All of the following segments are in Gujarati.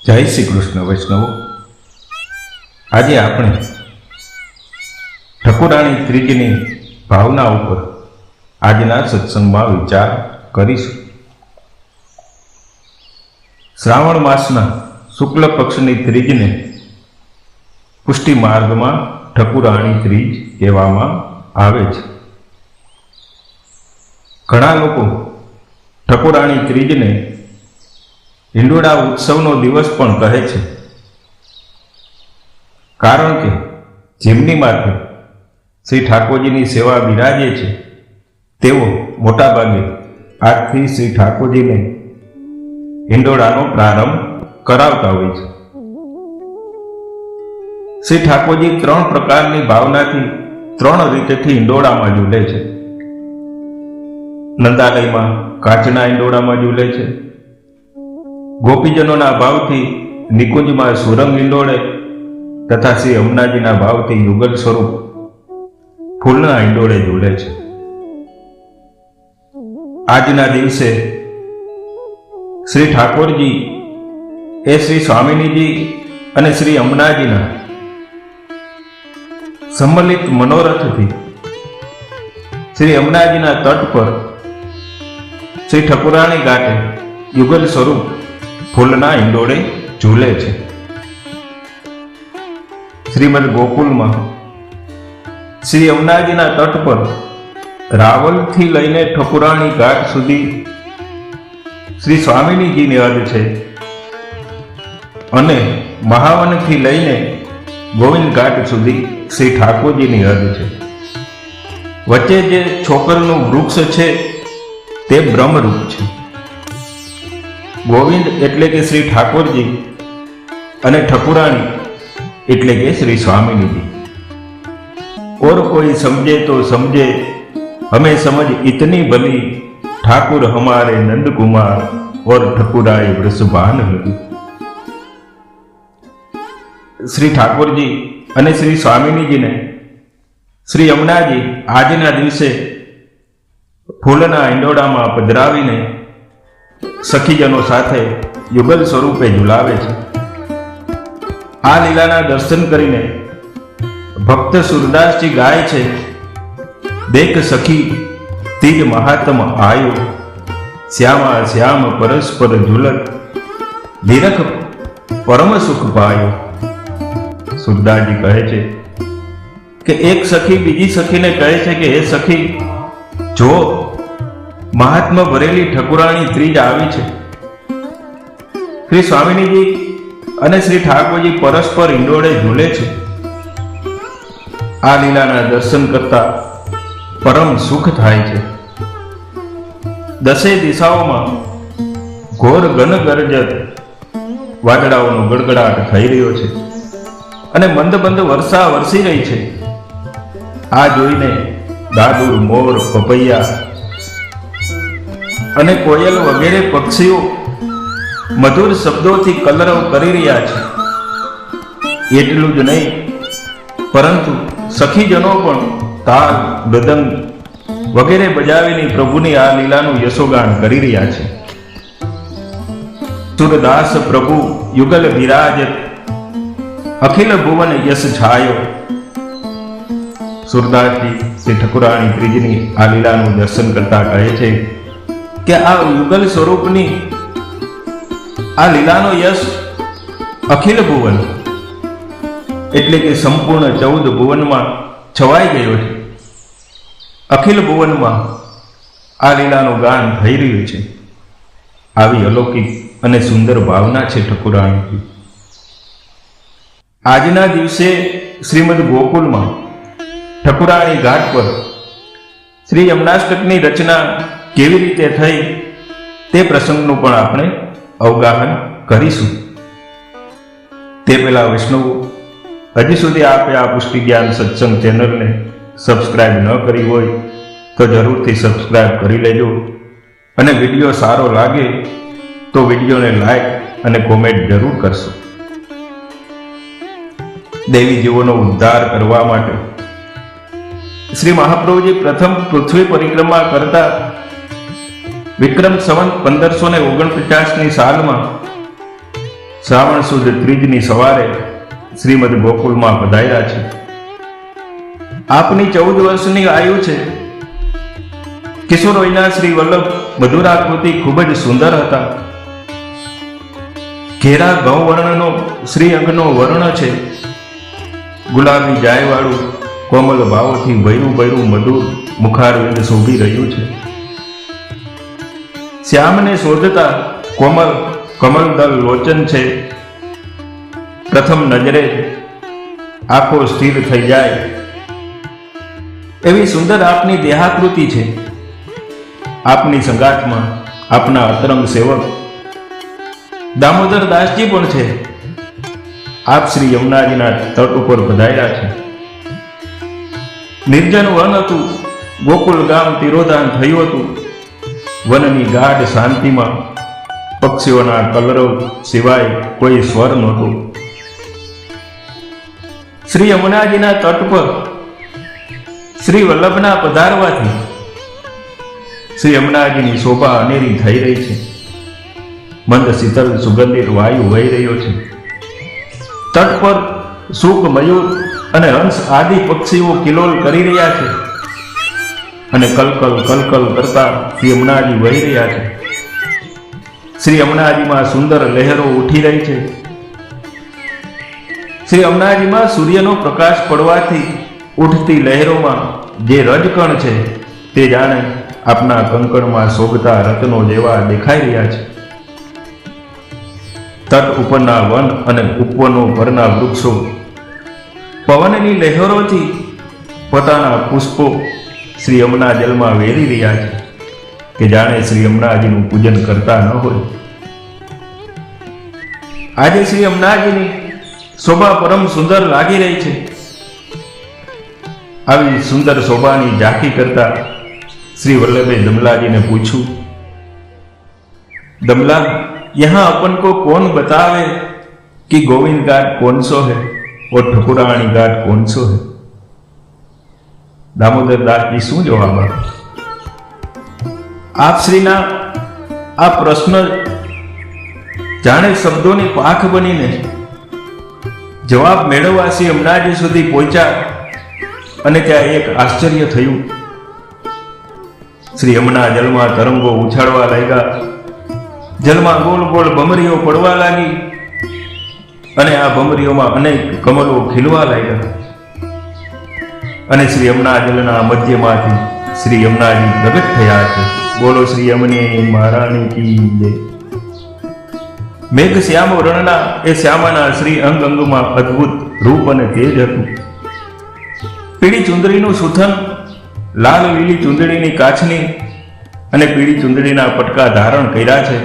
જય શ્રી કૃષ્ણ વૈષ્ણવો। આજે આપણે ઠકુરાણી ત્રીજની ભાવના ઉપર આજના સત્સંગમાં વિચાર કરીશું। શ્રાવણ માસના શુક્લ પક્ષની ત્રીજને પુષ્ટિ માર્ગમાં ઠકુરાણી ત્રીજ કહેવામાં આવે છે। ઘણા લોકો ઠકુરાણી ત્રીજને હિંડોળા ઉત્સવનો દિવસ પણ કહે છે, કારણ કે જેમની માથે શ્રી ઠાકોરજીની સેવા બિરાજે છે તેઓ મોટાભાગે આજથી શ્રી ઠાકોરજીને હિંડોળાનો પ્રારંભ કરાવતા હોય છે। શ્રી ઠાકોરજી ત્રણ પ્રકારની ભાવનાથી ત્રણ રીતેથી હિંડોળામાં ઝૂલે છે। નંદાલયમાં કાચના હિંડોળામાં ઝૂલે છે, ગોપીજનોના ભાવથી નિકુંજમાં સુરંગ હિંડોળે તથા શ્રી અમનાજીના ભાવથી યુગલ સ્વરૂપ ફૂલના હિંડોળે ઝૂલે છે। આજના દિવસે શ્રી ઠાકોરજી એ શ્રી સ્વામિનીજી અને શ્રી અમનાજીના સંમલિત મનોરથથી શ્રી અમનાજીના તટ પર શ્રી ઠકુરાણી ઘાટે યુગલ સ્વરૂપ ફૂલના હિંડોળે ઝૂલે છે। શ્રીમદ ગોકુલમાં શ્રી અમનાજીના તટ પર રાવલથી લઈને ઠકુરાણી ઘાટ સુધી શ્રી સ્વામિનીજીની હદ છે અને મહાવનથી લઈને ગોવિંદ ઘાટ સુધી શ્રી ઠાકોરજીની હદ છે। વચ્ચે જે છોકરનું વૃક્ષ છે તે બ્રહ્મરૂપ છે। ગોવિંદ એટલે કે શ્રી ઠાકોરજી અને ઠકુરાણી એટલે કે શ્રી સ્વામિનીજી। और कोई समझे तो समझे, हमें समझ इतनी भली, ठाकुर हमारे नंद कुमार और ठकुराई वृषभान लगी। श्री ठाकुरजी અને શ્રી સ્વામિનીજીને શ્રી અમનાજી આજના દિવસે ફૂલના હિંડોળામાં પધરાવીને સખીજનો સાથે યુગલ સ્વરૂપે ઝુલાવે છે। આ લીલાના દર્શન કરીને ભક્ત સુરદાસજી ગાય છે, દેખ સખી તીજ મહાત્મ આયો, શ્યામા શ્યામ પરસ્પર ઝુલત, નિરખ પરમ સુખ પાયો। સુરદાસજી કહે છે કે એક સખી બીજી સખીને કહે છે કે હે સખી, જો મહાત્મા ભરેલી ઠકુરાણી ત્રીજ આવી છે। શ્રી સ્વામિનીજી અને શ્રી ઠાકોરજી પરસ્પર હિંડોળે ઝૂલે છે। આ લીલાના દર્શન કરતા પરમ સુખ થાય છે। દસે દિશાઓમાં ઘોર ગનગરજત વાદળાઓનો ગડગડાટ થઈ રહ્યો છે અને મંદ મંદ વર્ષા વરસી રહી છે। આ જોઈને દાદુર, મોર, પપૈયા અને કોયલ વગેરે પક્ષીઓ મધુર શબ્દોથી કલરવ કરી રહ્યા છે। એટલું જ નહીં, પરંતુ સખીજનો પણ તાલ, મૃદંગ વગેરે બજાવીને પ્રભુની આ લીલાનું યશોગાન કરી રહ્યા છે। સુરદાસ પ્રભુ યુગલ વિરાજત, અખિલ ભુવન યશ છાયો। સુરદાસજી શ્રી ઠકુરાણી ત્રીજની આ લીલાનું દર્શન કરતા કહે છે કે આ યુગલ સ્વરૂપની આ લીલાનો યશ અખિલ ભુવન એટલે કે સંપૂર્ણ 14 ભુવનમાં છવાઈ ગયો છે। અખિલ ભુવનમાં આ લીલાનું ગાન થઈ રહ્યું છે। આવી અલૌકિક અને સુંદર ભાવના છે ઠકુરાણીની। આજના દિવસે શ્રીમદ ગોકુલમાં ઠકુરાણી ઘાટ પર શ્રી યમનાષ્ટકની રચના કેવી રીતે થઈ તે પ્રસંગનું પણ આપણે અવગાહન કરીશું। તે પહેલા વૈષ્ણવો, હજી સુધી આપે આ પુષ્ટિ જ્ઞાન સત્સંગ ચેનલને સબસ્ક્રાઇબ ન કરી હોય તો જરૂરથી સબસ્ક્રાઇબ કરી લેજો અને વિડીયો સારો લાગે તો વિડીયોને લાઈક અને કોમેન્ટ જરૂર કરશો। દેવી જીવોનો ઉદ્ધાર કરવા માટે શ્રી મહાપ્રભુજી પ્રથમ પૃથ્વી પરિક્રમા કરતા વિક્રમ સંવત 1549ની સાલમાં શ્રાવણ સુદ ત્રીજની સવારે શ્રીમદ ગોકુલમાં પધાર્યા છે. આપની 14 વર્ષની આયુ છે. કિશોર વયના શ્રી વલ્લભ મધુરાકૃતિ ખૂબ જ સુંદર હતા. ઘેરા ઘઉં વર્ણનો શ્રી અંગનો વર્ણ છે. ગુલાબી જાયવાળું કોમલ ભાવોથી ભર્યું ભર્યું મધુર મુખારવિંદ શોભી રહ્યું છે. શ્યામને શોધતા કોમલ કમલદલ લોચન છે. પ્રથમ નજરે આંખો સ્થિર થઈ જાય એવી સુંદર આપની દેહાકૃતિ છે. આપની સંગાતમાં આપના અતરંગ સેવક દામોદર દાસજી પણ છે. આપ શ્રી યમુનાજીના તટ ઉપર પધાર્યા છે. નિર્જન વન હતું. ગોકુલ ગામ તિરોધાન થયું હતું. વનની ગાઢ શાંતિમાં પક્ષીઓના કલરવ સિવાય કોઈ સ્વર નહોતો. શ્રી યમુનાજીના તટ પર શ્રી વલ્લભના પધારવાથી શ્રી યમુનાજીની શોભા અનેરી થઈ રહી છે. મંદ શીતળ સુગંધિત વાયુ વહી રહ્યો છે. તટ પર શુક, મયુર અને હંસ આદિ પક્ષીઓ કિલોલ કરી રહ્યા છે અને કલકલ કલકલ કરતા શ્રી યમુનાજી વહી રહ્યા છે. શ્રી યમુનાજીમાં સુંદર લહેરો ઉઠી રહી છે. શ્રી યમુનાજીમાં સૂર્યનો પ્રકાશ પડવાથી ઉઠતી લહેરોમાં જે રજકણ છે તે જાણે આપના કંકણમાં શોભતા રત્નો જેવા દેખાઈ રહ્યા છે. તટ ઉપરના વન અને ઉપવનો પરના વૃક્ષો પવનની લહેરોથી પોતાના પુષ્પો શ્રી યમુના જલમાં વેરી રહ્યા છે કે જાણે શ્રી યમુનાજીનું પૂજન કરતા ન હોય. આજે શ્રી યમુનાજીની શોભા પરમ સુંદર લાગી રહી છે. આવી સુંદર શોભાની ઝાંખી કરતા श्री वल्लभे दमला जी ने पूछू, दमला यहाँ अपन को कौन बतावे कि गोविंद घाट कौन सो है और ठकुराणी घाट कौन सो है? दामोदर दास जी शू जवाब आप श्रीना आ प्रश्न जाने शब्दों की पाख बनी ने जवाब मेळववा श्री यमुनाजी सुधी पहोंच्या अने त्यां एक आश्चर्य थयुं. श्री यमुना जल में तरंगो उछाड़वा लाग्या. जल में गोल गोल भमरीओ पड़वा लागी अने आ भमरीओ में अनेक कमलो खीलवा लाग्या. अने श्री यमुना जलना मध्यमांथी श्री यमुनाजी प्रगट थया छे. बोलो श्री यमुने महाराणी की जय. मेघ श्याम वर्णना ए श्यामाना श्री अंग अंग में अद्भुत रूप अने तेज हतुं. पीળી ચુંદડીનું સુથન, લાલ લીલી ચુંદડીની કાછની અને પીળી ચુંદડીના પટકા ધારણ કર્યા છે.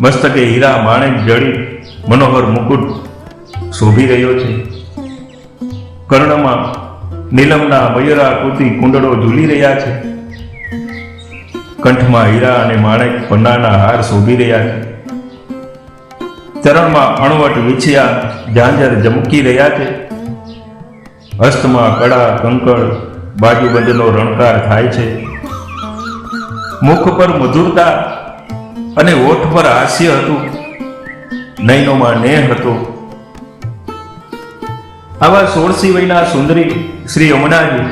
મસ્તકે હીરા માણેક જડી મનોહર મુકુટ શોભી રહ્યો છે. કર્ણમાં નીલમના મયુરાકૃતિ કુંડળો ઝૂલી રહ્યા છે. કંઠમાં હીરા અને માણેક પન્નાના હાર શોભી રહ્યા છે. ચરણમાં અણવટ વીછિયા ઝાંઝર ઝમકી રહ્યા છે. હસ્તમાં કડા કંકળ બાજુબંધનો રણકાર થાય છે. મુખ પર મધુરતા અને ઓઠ પર હાસ્ય હતું. નયનોમાં નેહ હતો. આવા 16 વયના સુંદરી શ્રી યમુનાજી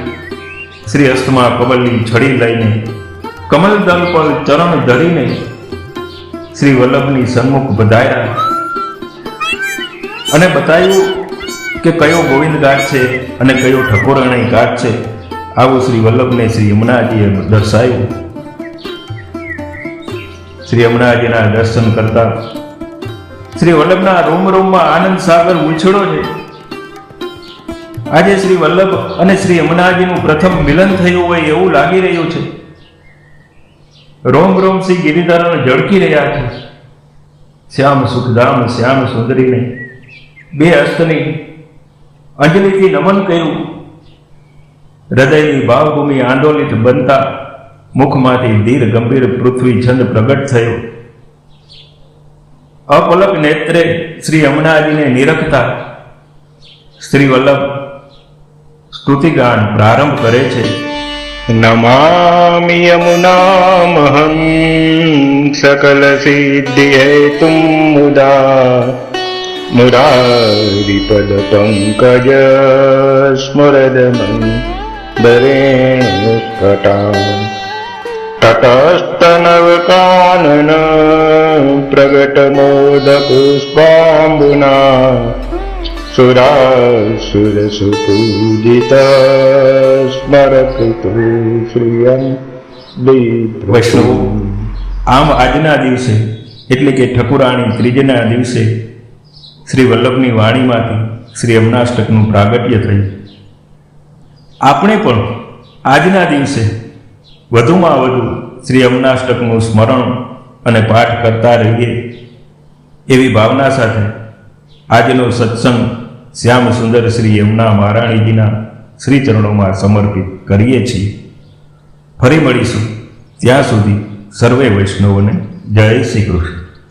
શ્રી હસ્તમાં કમલની છડી લઈને કમલ દલ પર ચરણ ધરીને શ્રી વલ્લભની સન્મુખ પધાર્યા અને બતાવ્યું કે કયો ગોવિંદ ઘાટ છે અને કયો ઠકોરાણી ઘાટ છે. આવું શ્રી વલ્લભને શ્રી યમુનાજીએ દર્શાવ્યું. શ્રી યમુનાજીના દર્શન કરતા શ્રી વલ્લભના રોમ રોમમાં આનંદ સાગર ઉછળો છે. આજે શ્રી વલ્લભ અને શ્રી યમુનાજીનું પ્રથમ મિલન થયું હોય એવું લાગી રહ્યું છે. રોમ રોમ શ્રી ગિરિધરણ ઝળકી રહ્યા છે. શ્યામ સુખધામ શ્યામ સુંદરીને બે હસ્તની અંજલિથી નમન કર્યું. હૃદયની ભાવભૂમિ આંદોલિત બનતા મુખમાંથી ધીર ગંભીર પૃથ્વી છંદ પ્રગટ થયો. અપલક નેત્રે શ્રી યમુનાજીને નિરખતા શ્રી વલ્લભ સ્તુતિગાન પ્રારંભ કરે છે. नमामि यमुनामहं सकलसिद्धिहेतुं मुदा मुरारिपदपङ्कज स्मरदमन्दरेणुकटां ततस्तनवकानन प्रगटमोदपुष्पाम्बुना सुरासुरसुपूजिता स्मरकृतो श्रियं વૈષ્ણવો, આમ આજના દિવસે એટલે કે ઠકુરાણી ત્રીજના દિવસે શ્રી વલ્લભની વાણીમાંથી શ્રી યમનાષ્ટકનું પ્રાગટ્ય થયું. આપણે પણ આજના દિવસે વધુમાં વધુ શ્રી યમનાષ્ટકનું સ્મરણ અને પાઠ કરતા રહીએ એવી ભાવના સાથે આજનો સત્સંગ શ્યામ સુંદર શ્રી યમુના મહારાણીજીના શ્રી ચરણોમાં સમર્પિત કરીએ છીએ. ફરી મળીશું. ત્યાં સુધી સર્વે વૈષ્ણવોને જય શ્રી કૃષ્ણ.